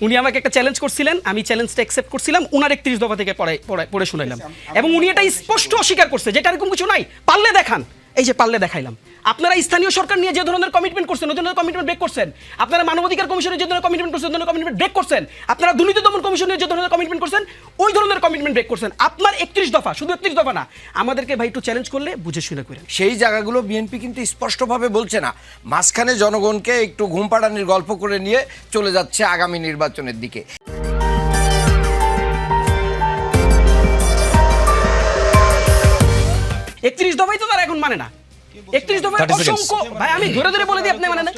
উনি আমাকে একটা চ্যালেঞ্জ করছিলেন, আমি চ্যালেঞ্জটা অ্যাকসেপ্ট করছিলাম, উনার 31 দফা থেকে পড়ে শুনাইলাম এবং উনি এটা স্পষ্ট অস্বীকার করছে যেটা এরকম কিছু নাই, পারলে দেখান। এই যে পারলে দেখাইলাম। আপনারা স্থানীয় সরকার নিয়ে যে ধরনের কমিটমেন্ট করছেন ওই ধরনের কমিটমেন্ট ব্রেক করছেন। আপনারা মানবাধিকার কমিশনের যে ধরনের কমিটমেন্ট করছেন ওই ধরনের কমিটমেন্ট ব্রেক করছেন। আপনারা দুর্নীতি দমন কমিশনের যে ধরনের কমিটমেন্ট করছেন ওই ধরনের কমিটমেন্ট ব্রেক করছেন। আপনার 31 দফা, শুধু 31 দফা না, আমাদেরকে ভাই একটু চ্যালেঞ্জ করলে বুঝে শুনে করেন। সেই জায়গাগুলো বিএনপি কিন্তু স্পষ্টভাবে বলছে না, মাঝখানে জনগণকে একটু ঘুম পাড়ানির গল্প করে নিয়ে চলে যাচ্ছে আগামী নির্বাচনের দিকে। 31 দফাই তো তারা এখন মানে না। 31 দফায় অসংখ্য ভাই, আমি ধরে ধরে বলে দিই, আপনি মানে না।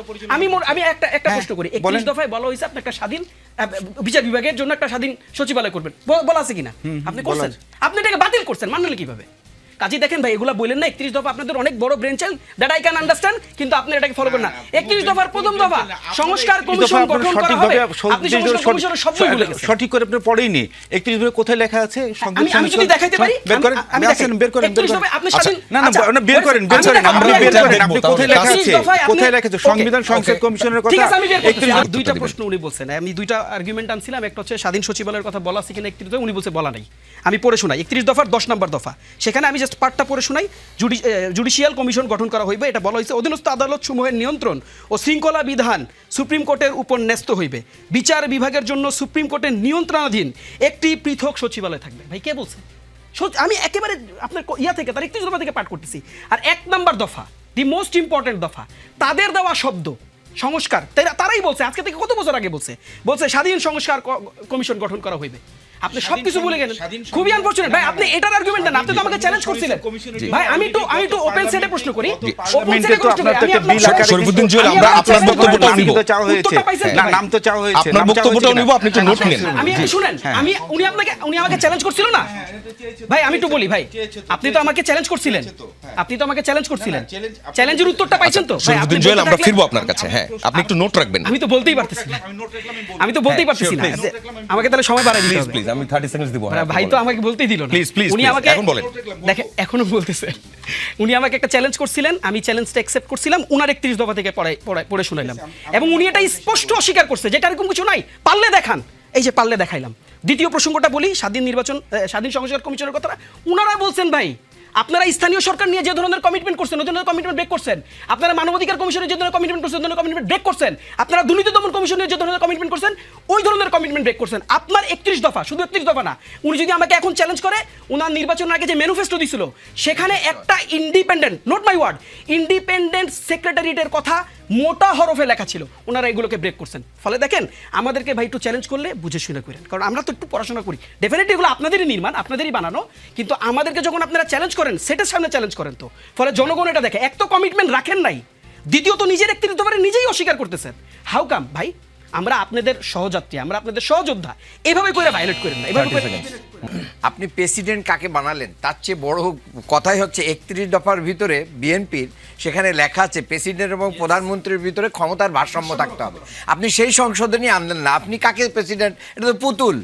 আমি একটা প্রশ্ন করি, 31 দফায় বলা হয়েছে আপনি একটা স্বাধীন বিচার বিভাগের জন্য একটা স্বাধীন সচিবালয় করবেন, বলা আছে কিনা? আপনি করছেন, আপনি এটাকে বাতিল করছেন, মানলে কিভাবে? কাজী দেখেন ভাই, এগুলা বললেন না 31 দফা আপনাদের অনেক বড় brain child, that I can understand, কিন্তু আপনি এটাকে ফলো করেন না। 31 দফার প্রথম দফা সংস্কার কমিশন গঠন করা হবে। আপনি সংস্কার কমিশনের সবই ভুলে গেছেন, সঠিক করে আপনি পড়েইনি। 31 দফা কোথায় লেখা আছে? আমি যদি দেখাইতে পারি, বের করেন, আমি বের করেন। আপনি স্বাধীন, না না, বের করেন, আমরা বের করেন। আপনি কোথায় লেখা আছে? কোথায় লেখা আছে? সংবিধান সংসদ কমিশনের কথা। ঠিক আছে, আমি বের করতেছি। দুইটা প্রশ্ন উনি বলছেন, আমি দুইটা আর্গুমেন্ট আনছিলাম। একটা হচ্ছে স্বাধীন সচিবালয়ের কথা বলা আছে কিনা 31 দফা, উনি বলছে বলা নাই। আমি পড়ে শোনাই 31 দফার 10 নম্বর দফা, সেখানে আমি জাস্ট পার্টটা পড়ে শোনাই। জুডিশিয়াল কমিশন গঠন করা হইবে, এটা বলা হয়েছে অধীনস্থ আদালত সমূহের নিয়ন্ত্রণ ও শৃঙ্খলা বিধান সুপ্রিম কোর্টের উপর ন্যস্ত হইবে। বিচার বিভাগের জন্য সুপ্রিম কোর্টের নিয়ন্ত্রণাধীন একটি পৃথক সচিবালয় থাকবে। ভাই কে বলছে? আমি একেবারে আপনার থেকে তার 31 দফা থেকে পাঠ করতেছি। আর 1 নম্বর দফা, দি মোস্ট ইম্পর্টেন্ট দফা, তাদের দেওয়া শব্দ সংস্কার, তারাই বলছে, আজকে থেকে কত বছর আগে বলছে স্বাধীন সংস্কার কমিশন গঠন করা হইবে। আপনি সবকিছু ভুলে গেলেন, খুবই আনফরচুনেট ভাই। আপনি এটার আর্গুমেন্ট দেন, আপনি তো আমাকে চ্যালেঞ্জ করছিলেন ভাই। আমি একটু ওপেন সেটে প্রশ্ন করি, ওপেন সেটে প্রশ্ন করি। আমি শরীফুদ্দিন জুয়েল, আমরা আপনার বক্তব্যটাও নিব। চাওয়া হয়েছে না, নাম তো চাওয়া হয়েছে, আপনার বক্তব্যটাও নিব, আপনি একটু নোট নেন। আমি শুনেন, উনি আমাকে চ্যালেঞ্জ করছিল না ভাই। আমি একটু বলি ভাই, আপনি তো আমাকে চ্যালেঞ্জ করছিলেন, চ্যালেঞ্জের উত্তরটা পাইছেন তো? শরীফুদ্দিন জুয়েল, আমরা ফিরবো আপনার কাছে। হ্যাঁ, আপনি একটু নোট রাখবেন। আমি তো বলতেই পারতেছি না, আমাকে তাহলে সময় বাড়াই দিতে হবে। প্লিজ, আমি 30 সেকেন্ডস দিব। ভাই তো আমাকে বলতেই দিল না। প্লিজ উনি আমাকে এখন বলেন। দেখেন এখনো বলতেছে। উনি আমাকে একটা চ্যালেঞ্জ করছিলেন, আমি চ্যালেঞ্জটা অ্যাকসেপ্ট করছিলাম, উনার 31 দফা থেকে পড়ে শুনাইলাম এবং উনি এটা স্পষ্ট অস্বীকার করছে যেটা এরকম কিছু নাই, পারলে দেখান। এই যে পারলে দেখাইলাম। দ্বিতীয় প্রসঙ্গটা বলি, স্বাধীন সংস্কার কমিশনের কথা। উনারা বলছেন ভাই, আপনারা স্থানীয় সরকার নিয়ে যে ধরনের কমিটমেন্ট করছেন ওই ধরনের কমিটমেন্ট ব্রেক করছেন। আপনারা মানবাধিকার কমিশনের যে ধরনের কমিটমেন্ট করছেন ওই ধরনের কমিটমেন্ট ব্রেক করছেন। আপনারা দুর্নীতি দমন কমিশনের যে ধরনের কমিটমেন্ট করছেন ওই ধরনের কমিটমেন্ট ব্রেক করছেন। আপনার 31 দফা, শুধু 31 দফা না, উনি যদি আমাকে এখন চ্যালেঞ্জ করে, ওনার নির্বাচনের আগে যে ম্যানিফেস্টো দিছিল সেখানে একটা independent, not my word, independent সেক্রেটারিয়েটের কথা মোটা হরফে লেখা ছিল, ওনারা এগুলোকে ব্রেক করছেন। ফলে দেখেন, আমাদেরকে ভাই একটু চ্যালেঞ্জ করলে বুঝে শুনে করেন, কারণ আমরা তো একটু পড়াশোনা করি। ডেফিনেটলি এগুলো আপনাদেরই নির্মাণ, আপনাদেরই বানানো, কিন্তু আমাদেরকে যখন আপনারা চ্যালেঞ্জ করেন, সেটার সামনে চ্যালেঞ্জ করেন তো। ফলে জনগণ এটা দেখে, এক তো কমিটমেন্ট রাখেন নাই, দ্বিতীয়ত নিজের 31 দফারে নিজেই অস্বীকার করতেছেন। হাউ কাম ভাই? আমরা আপনাদের সহযাত্রী, আমরা আপনাদের সহযোদ্ধা, এভাবে করে ভায়োলেট করেন না, এভাবে করে। আপনি প্রেসিডেন্ট কাকে বানালেন তার চেয়ে বড় কথাই হচ্ছে 31 দফার ভিতরে বিএনপির সেখানে লেখা আছে প্রেসিডেন্ট এবং প্রধানমন্ত্রীর ভিতরে ক্ষমতার ভারসাম্য থাকতে হবে। আপনি সেই সংশোধনী আনলেন না, আপনি কাকে প্রেসিডেন্ট? এটা তো পুতুল,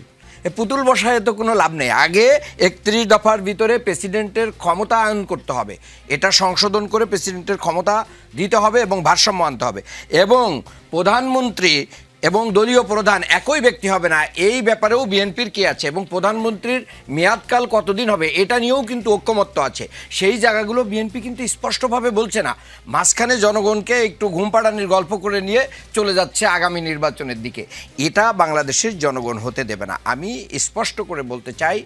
পুতুল বসায় তো কোনো লাভ নেই। আগে 31 দফার ভিতরে প্রেসিডেন্টের ক্ষমতা আয়ন করতে হবে, এটা সংশোধন করে প্রেসিডেন্টের ক্ষমতা দিতে হবে এবং ভারসাম্য আনতে হবে। এবং প্রধানমন্ত্রী এবং দলীয় প্রধান একই ব্যক্তি হবে না, এই ব্যাপারেও বিএনপির কি আছে, এবং প্রধানমন্ত্রীর মেয়াদকাল কতদিন হবে এটা নিয়েও কিন্তু ঐক্যমত্য আছে। সেই জায়গাগুলো বিএনপি কিন্তু স্পষ্টভাবে বলছে না, মাঝখানে জনগণকে একটু ঘুম পাড়ানির গল্প করে নিয়ে চলে যাচ্ছে আগামী নির্বাচনের দিকে। এটা বাংলাদেশের জনগণ হতে দেবে না। আমি স্পষ্ট করে বলতে চাই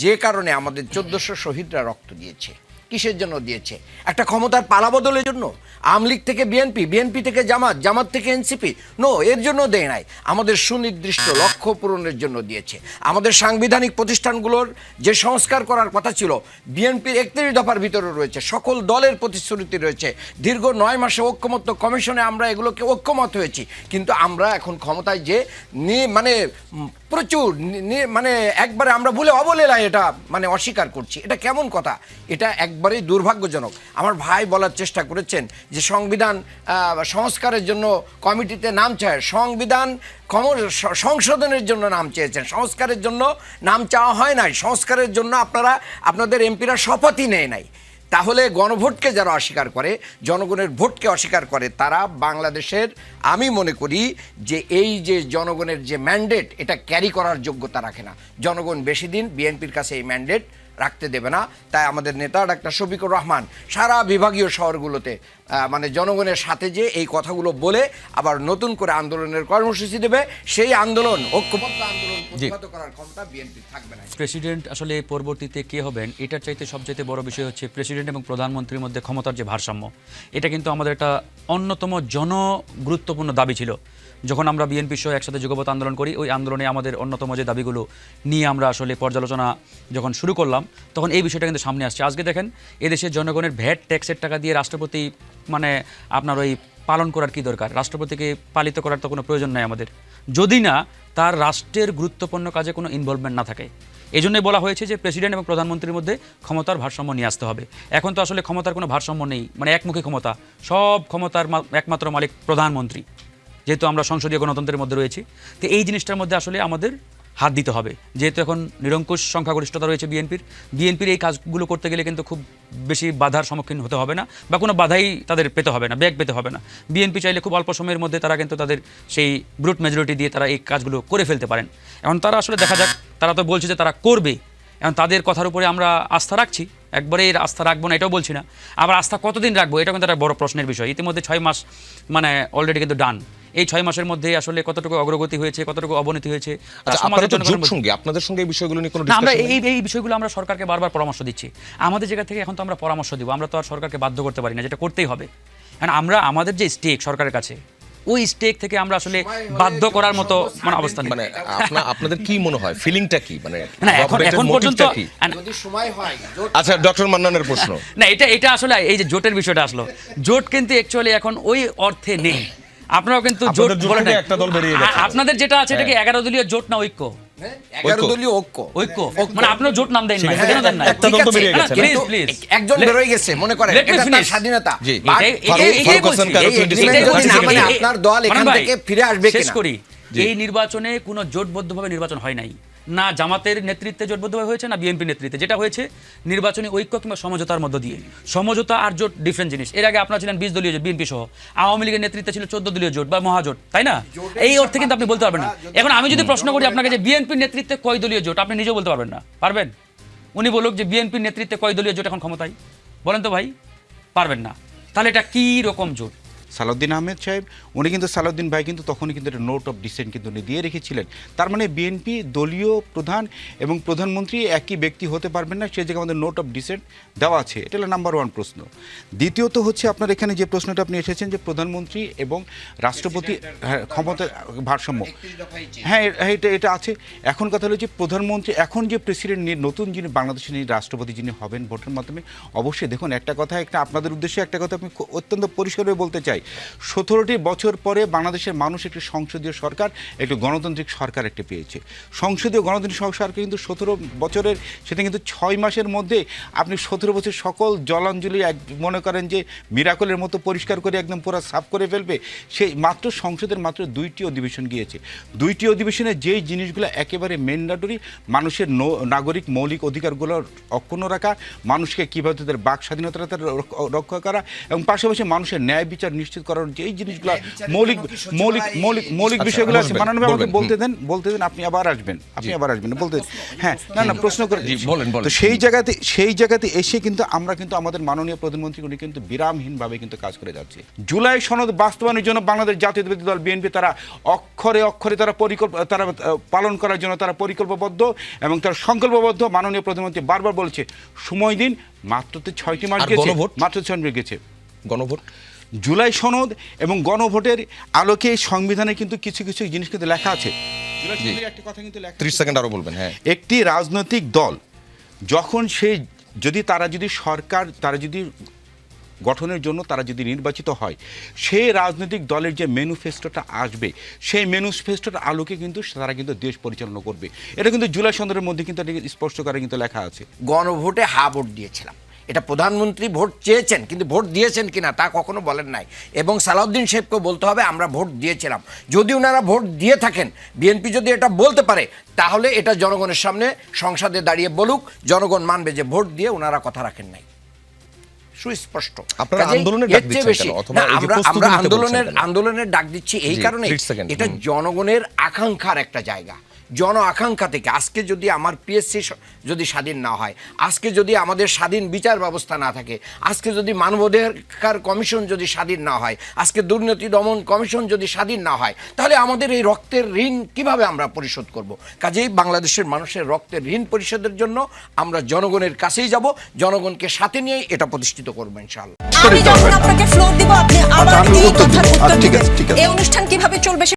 যে কারণে আমাদের 1400 শহীদরা রক্ত দিয়েছে, কিসের জন্য দিয়েছে? একটা ক্ষমতার পালাবদলের জন্য? আওয়ামী লীগ থেকে বিএনপি, বিএনপি থেকে জামাত, জামাত থেকে এনসিপি? নো, এর জন্য দেয় নাই। আমাদের সুনির্দিষ্ট লক্ষ্য পূরণের জন্য দিয়েছে। আমাদের সাংবিধানিক প্রতিষ্ঠানগুলোর যে সংস্কার করার কথা ছিল, বিএনপির 31 দফার ভিতরে রয়েছে, সকল দলের প্রতিশ্রুতি রয়েছে। দীর্ঘ 9 মাসে ঐক্যমত্য কমিশনে আমরা এগুলোকে ঐক্যমত হয়েছি, কিন্তু আমরা এখন ক্ষমতায় যে মানে প্রচুর মানে একবারে আমরা ভুলে অবলেলায় এটা মানে অস্বীকার করছি। এটা কেমন কথা? এটা একবারেই দুর্ভাগ্যজনক। আমার ভাই বলার চেষ্টা করেছেন যে সংবিধান সংস্কারের জন্য কমিটিতে নাম চায়, সংবিধান সংশোধনের জন্য নাম চেয়েছেন, সংস্কারের জন্য নাম চাওয়া হয় নাই। সংস্কারের জন্য আপনাদের এমপিরা শপথই নেয় নাই। তাহলে গণভোটকে যারা অস্বীকার করে, জনগণের ভোটকে অস্বীকার করে, তারা বাংলাদেশের, আমি মনে করি যে এই যে জনগণের যে ম্যান্ডেট, এটা ক্যারি করার যোগ্যতা রাখে না। জনগণ বেশি দিন বিএনপির কাছে এই ম্যান্ডেট রাখতে দেবে না। তাই আমাদের নেতা ডাক্তার শফিকুর রহমান সারা বিভাগীয় শহরগুলোতে মানে জনগণের সাথে যে এই কথাগুলো বলে আবার নতুন করে আন্দোলনের কর্মসূচি দেবে, সেই আন্দোলন, ঐক্যবদ্ধ আন্দোলন প্রতিহত করার ক্ষমতা বিএনপি থাকবে না। প্রেসিডেন্ট আসলে পরবর্তীতে কে হবেন, এটার চাইতে সবচাইতে বড় বিষয় হচ্ছে প্রেসিডেন্ট এবং প্রধানমন্ত্রীর মধ্যে ক্ষমতার যে ভারসাম্য। এটা কিন্তু আমাদের একটা অন্যতম গুরুত্বপূর্ণ দাবি ছিল। যখন আমরা বিএনপি সহ একসাথে যুগপৎ আন্দোলন করি, ওই আন্দোলনে আমাদের অন্যতম যে দাবিগুলো নিয়ে আমরা আসলে পর্যালোচনা যখন শুরু করলাম, তখন এই বিষয়টা কিন্তু সামনে আসছে। আজকে দেখেন, এদেশের জনগণের ভ্যাট ট্যাক্সের টাকা দিয়ে রাষ্ট্রপতি মানে আপনার ওই পালন করার কি দরকার? রাষ্ট্রপতিকে পালিত করার তো কোনো প্রয়োজন নাই আমাদের, যদি না তার রাষ্ট্রের গুরুত্বপূর্ণ কাজে কোনো ইনভলভমেন্ট না থাকে। এই জন্যই বলা হয়েছে যে প্রেসিডেন্ট এবং প্রধানমন্ত্রীর মধ্যে ক্ষমতার ভারসাম্য নিয়ে আসতে হবে। এখন তো আসলে ক্ষমতার কোনো ভারসাম্য নেই, মানে একমুখী ক্ষমতা, সব ক্ষমতার একমাত্র মালিক প্রধানমন্ত্রী, যেহেতু আমরা সংসদীয় গণতন্ত্রের মধ্যে রয়েছি। তো এই জিনিসটার মধ্যে আসলে আমাদের হাত দিতে হবে, যেহেতু এখন নিরঙ্কুশ সংখ্যাগরিষ্ঠতা রয়েছে বিএনপির এই কাজগুলো করতে গেলে কিন্তু খুব বেশি বাধার সম্মুখীন হতে হবে না, বা কোনো বাধাই তাদের পেতে হবে না, ব্যাগ পেতে হবে না। বিএনপি চাইলে খুব অল্প সময়ের মধ্যে তারা কিন্তু তাদের সেই ব্রুট মেজরিটি দিয়ে তারা এই কাজগুলো করে ফেলতে পারেন। এখন তারা আসলে দেখা যাক, তারা তো বলছে যে তারা করবে, এখন তাদের কথার উপরে আমরা আস্থা রাখছি, একবারে এর আস্থা রাখবো না এটাও বলছি না, আবার আস্থা কতদিন রাখবো এটা কিন্তু একটা বড় প্রশ্নের বিষয়। ইতিমধ্যে 6 মাস মানে অলরেডি কিন্তু ডান। এই 6 মাসের মধ্যে আসলে কতটুকু অগ্রগতি হয়েছে, কতটুকু অবনতি হয়েছে, আপনাদের সঙ্গে এই বিষয়গুলো নিয়ে কোনো আমরা ডিসকাশন এই বিষয়গুলো আমরা সরকারকে বারবার পরামর্শ দিচ্ছি। আমাদের জায়গা থেকে এখন তো আমরা পরামর্শ দিব, আমরা তো আর সরকারকে বাধ্য করতে পারি না, যেটা করতেই হবে। কারণ আমরা আমাদের যে স্টেক সরকারের কাছে, ওই স্টেক থেকে আমরা আসলে বাধ্য করার মতো মানে অবস্থান নেই। মানে আপনাদের কি মনে হয়, ফিলিংটা কি, মানে না এখন পর্যন্ত যদি সময় হয়, আচ্ছা ডক্টর মান্নানের প্রশ্ন না, এটা আসলে এই যে জোটের বিষয়টা আসলো, জোট কিন্তু অ্যাকচুয়ালি এখন ওই অর্থে নেই। আপনারাও কিন্তু জোট বলে না, একটা দল বেরিয়ে গেছে। আপনাদের যেটা আছে এটা কি 11 দলীয় জোট না ঐক্য? 11 দলীয় ঐক্য, মানে আপনারা জোট নাম দেন না, কেন দেন না? একটা দল তো বেরিয়ে গেছে। প্লিজ প্লিজ, একজন বেরোয় গেছে, মনে করেন Let me এটা তার finish. স্বাধীনতা। জি। এটাই বলছি, মানে আপনার দল এখান ভাই, থেকে ফিরে আসবে শেষ কিনা? করি। এই নির্বাচনে কোনো জোটবদ্ধভাবে নির্বাচন হয় নাই, না জামাতের নেতৃত্বে জোটবদ্ধভাবে হয়েছে, না বিএনপির নেতৃত্বে। যেটা হয়েছে নির্বাচনী ঐক্য কিংবা সমঝোতার মধ্য দিয়ে। সমঝোতা আর জোট ডিফারেন্ট জিনিস। এর আগে আপনারা ছিলেন 20 দলীয় জোট, বিএনপি সহ। আওয়ামী লীগের নেতৃত্বে ছিল 14 দলীয় জোট বা মহাজোট, তাই না? এই অর্থে কিন্তু আপনি বলতে পারবেন না। এখন আমি যদি প্রশ্ন করি আপনাকে যে বিএনপির নেতৃত্বে কয় দলীয় জোট, আপনি নিজেও বলতে পারবেন না। পারবেন? উনি বলুক যে বিএনপির নেতৃত্বে কয় দলীয় জোট এখন ক্ষমতায়, বলেন তো ভাই। পারবেন না। তাহলে এটা কি রকম জোট? সালাউদ্দিন আহমেদ সাহেব, উনি কিন্তু সালাউদ্দিন ভাই কিন্তু তখনই কিন্তু একটা নোট অফ ডিসেন্ট কিন্তু উনি দিয়ে রেখেছিলেন। তার মানে বিএনপি দলীয় প্রধান এবং প্রধানমন্ত্রী একই ব্যক্তি হতে পারবেন না, সে জায়গায় আমাদের নোট অফ ডিসেন্ট দেওয়া আছে। এটা হলো নাম্বার 1 প্রশ্ন। দ্বিতীয়ত হচ্ছে আপনার এখানে যে প্রশ্নটা আপনি এসেছেন যে প্রধানমন্ত্রী এবং রাষ্ট্রপতি ক্ষমতার ভারসাম্য, হ্যাঁ এটা আছে। এখন কথা হলো যে প্রধানমন্ত্রী, এখন যে প্রেসিডেন্ট নতুন যিনি বাংলাদেশের রাষ্ট্রপতি যিনি হবেন ভোটের মাধ্যমে, অবশ্যই দেখুন একটা কথা, একটা আপনাদের উদ্দেশ্যে একটা কথা আমি অত্যন্ত পরিষ্কারভাবে বলতে চাই। 17টি বছর পরে বাংলাদেশের মানুষ একটি সংসদীয় সরকার, একটি গণতান্ত্রিক সরকার একটি পেয়েছে। সংসদীয় গণতান্ত্রিক সরকার কিন্তু 17 বছরের, সেটা কিন্তু 6 মাসের মধ্যে আপনি 17 বছর সকল জলাঞ্জলি মনে করেন যে মিরাকলের মতো পরিষ্কার করে একদম পুরো সাফ করে ফেলবে। সেই মাত্র সংসদের মাত্র 2টি অধিবেশন গিয়েছে। 2টি অধিবেশনে যেই জিনিসগুলো একেবারে ম্যান্ডেটরি, মানুষের নাগরিক মৌলিক অধিকারগুলো অক্ষুণ্ণ রাখা, মানুষকে কীভাবে তাদের বাক স্বাধীনতা রক্ষা করা এবং পাশাপাশি মানুষের ন্যায় বিচার নিশ্চিত করার যে জিনিসগুলো মৌলিক বিষয়গুলো আছে। মাননীয় আমাকে বলতে দেন, আপনি আবার আসবেন বলতে। হ্যাঁ, না প্রশ্ন করে তো সেই জায়গাতে এসে কিন্তু আমরা কিন্তু আমাদের মাননীয় প্রধানমন্ত্রী উনি কিন্তু বিরামহীনভাবে কিন্তু কাজ করে যাচ্ছে। জুলাই সনদ বাস্তবায়নের জন্য বাংলাদেশ জাতীয়তাবাদী দল বিএনপি তারা অক্ষরে তারা পালন করার জন্য তারা পরিকল্পবদ্ধ এবং তারা সংকল্পবদ্ধ। মাননীয় প্রধানমন্ত্রী বারবার বলেছে সময় দিন, মাত্র তো 6টি মাস গেছে, মাত্র 6 মাস গেছে। গণভোট, জুলাই সনদ এবং গণভোটের আলোকে সংবিধানে কিন্তু কিছু জিনিস কিন্তু লেখা আছে। একটা কথা কিন্তু 30 সেকেন্ড আরো বলবেন। হ্যাঁ, একটি রাজনৈতিক দল যখন তারা যদি গঠনের জন্য তারা যদি নির্বাচিত হয়, সেই রাজনৈতিক দলের যে ম্যানিফেস্টোটা আসবে, সেই ম্যানিফেস্টোটার আলোকে কিন্তু তারা কিন্তু দেশ পরিচালনা করবে। এটা কিন্তু জুলাই সনদের মধ্যে কিন্তু স্পষ্ট করে কিন্তু লেখা আছে। গণভোটে ভোট দিয়েছিলাম, এটা প্রধানমন্ত্রী ভোট চেয়েছেন, কিন্তু ভোট দিয়েছেন কিনা তা কখনো বলেন নাই। এবং সালাউদ্দিন সাহেবকে বলতে হবে আমরা ভোট দিয়েছিলাম। যদি ওনারা ভোট দিয়ে থাকেন, বিএনপি যদি এটা বলতে পারে, তাহলে এটা জনগণের সামনে সংসদে দাঁড়িয়ে বলুক, জনগণ মানবে যে ভোট দিয়ে ওনারা কথা রাখেন নাই। সুস্পষ্ট। আপনারা কাজেই আন্দোলনের এর ডাক চেয়ে দিচ্ছেন বেশি- কেন? অথবা না, এই যে আমরা প্রস্তুতি আমরা নিতে বলছেন কেন? আন্দোলনের ডাক দিচ্ছি এই জি, কারণে 30 সেকেন্ড, এটা জনগণের আকাঙ্ক্ষার একটা জায়গা। জন আকাঙ্ক্ষা থেকে আজকে যদি আমার পিএসসি যদি স্বাধীন না হয়, আজকে যদি আমাদের স্বাধীন বিচার ব্যবস্থা না থাকে, আজকে যদি মানবাধিকার কমিশন যদি স্বাধীন না হয়, আজকে দুর্নীতি দমন কমিশন যদি স্বাধীন না হয়, তাহলে আমাদের এই রক্তের ঋণ কিভাবে আমরা পরিশোধ করব? কাজেই বাংলাদেশের মানুষের রক্তের ঋণ পরিশোধের জন্য আমরা জনগণের কাছেই যাব, জনগণকে সাথে নিয়ে এটা প্রতিষ্ঠিত করবো ইনশাআল্লাহ। আমি যখন আপনাকে ফ্লোর দিব আপনি আবার আমি এই উত্তর কথার দিব। উত্তর ঠিক দিবেন। আছে, ঠিক আছে। এই অনুষ্ঠান কিভাবে চলবে